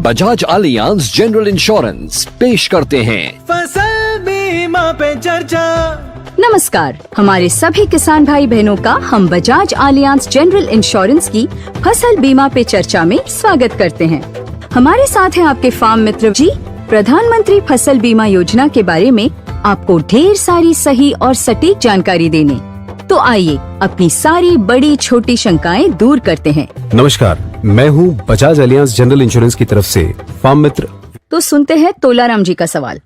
Bajaj Allianz general insurance पेश करते हैं फसल बीमा पे चर्चा। नमस्कार, हमारे सभी किसान भाई बहनों का हम बजाज अलियांज जनरल इंश्योरेंस की फसल बीमा पे चर्चा में स्वागत करते हैं। हमारे साथ हैं आपके फार्म मित्र जी। प्रधानमंत्री फसल बीमा योजना के बारे में आपको ढेर सारी सही और सटीक जानकारी देने। तो आइए अपनी सारी बड़ी छोटी शंकाएं दूर करते हैं। नमस्कार, मैं हूं बजाज अलियांज जनरल इंश्योरेंस की तरफ से फार्म मित्र। तो सुनते हैं तोलाराम जी का सवाल।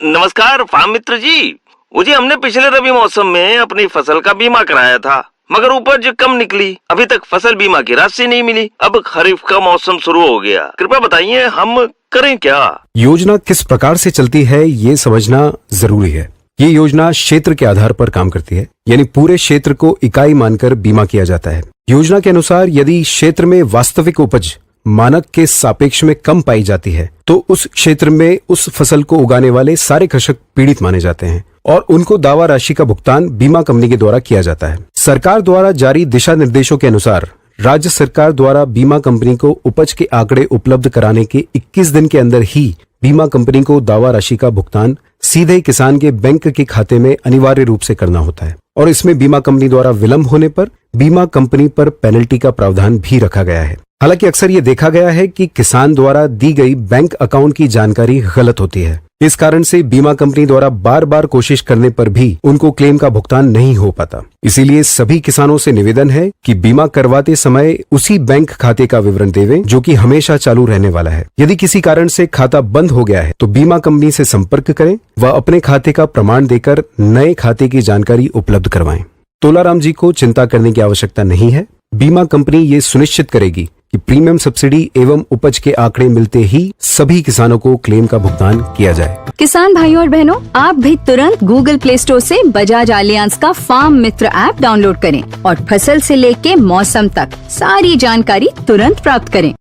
नमस्कार फार्म मित्र जी। मुझे हमने पिछले रबी मौसम में अपनी फसल का बीमा कराया था, मगर उपज कम निकली। अभी तक फसल बीमा की राशि नहीं मिली। अब खरीफ का मौसम शुरू हो गया, कृपया बताइए हम करें क्या? योजना किस प्रकार से चलती है ये समझना जरूरी है। ये योजना क्षेत्र के आधार पर काम करती है, यानी पूरे क्षेत्र को इकाई मानकर बीमा किया जाता है। योजना के अनुसार यदि क्षेत्र में वास्तविक उपज मानक के सापेक्ष में कम पाई जाती है तो उस क्षेत्र में उस फसल को उगाने वाले सारे कृषक पीड़ित माने जाते हैं और उनको दावा राशि का भुगतान बीमा कंपनी के द्वारा किया जाता है। सरकार द्वारा जारी दिशा निर्देशों के अनुसार राज्य सरकार द्वारा बीमा कंपनी को उपज के आंकड़े उपलब्ध कराने के 21 दिन के अंदर ही बीमा कंपनी को दावा राशि का भुगतान सीधे किसान के बैंक के खाते में अनिवार्य रूप से करना होता है और इसमें बीमा कंपनी द्वारा विलंब होने पर बीमा कंपनी पर पेनल्टी का प्रावधान भी रखा गया है। हालांकि अक्सर ये देखा गया है कि किसान द्वारा दी गई बैंक अकाउंट की जानकारी गलत होती है। इस कारण से बीमा कंपनी द्वारा बार बार कोशिश करने पर भी उनको क्लेम का भुगतान नहीं हो पाता। इसीलिए सभी किसानों से निवेदन है कि बीमा करवाते समय उसी बैंक खाते का विवरण देवें जो कि हमेशा चालू रहने वाला है। यदि किसी कारण से खाता बंद हो गया है तो बीमा कंपनी से संपर्क करें व अपने खाते का प्रमाण देकर नए खाते की जानकारी उपलब्ध करवाएं। तोलाराम जी को चिंता करने की आवश्यकता नहीं है। बीमा कंपनी ये सुनिश्चित करेगी कि प्रीमियम सब्सिडी एवं उपज के आंकड़े मिलते ही सभी किसानों को क्लेम का भुगतान किया जाए। किसान भाइयों और बहनों, आप भी तुरंत गूगल प्ले स्टोर से बजाज अलियांज का फार्म मित्र ऐप डाउनलोड करें और फसल से लेके मौसम तक सारी जानकारी तुरंत प्राप्त करें।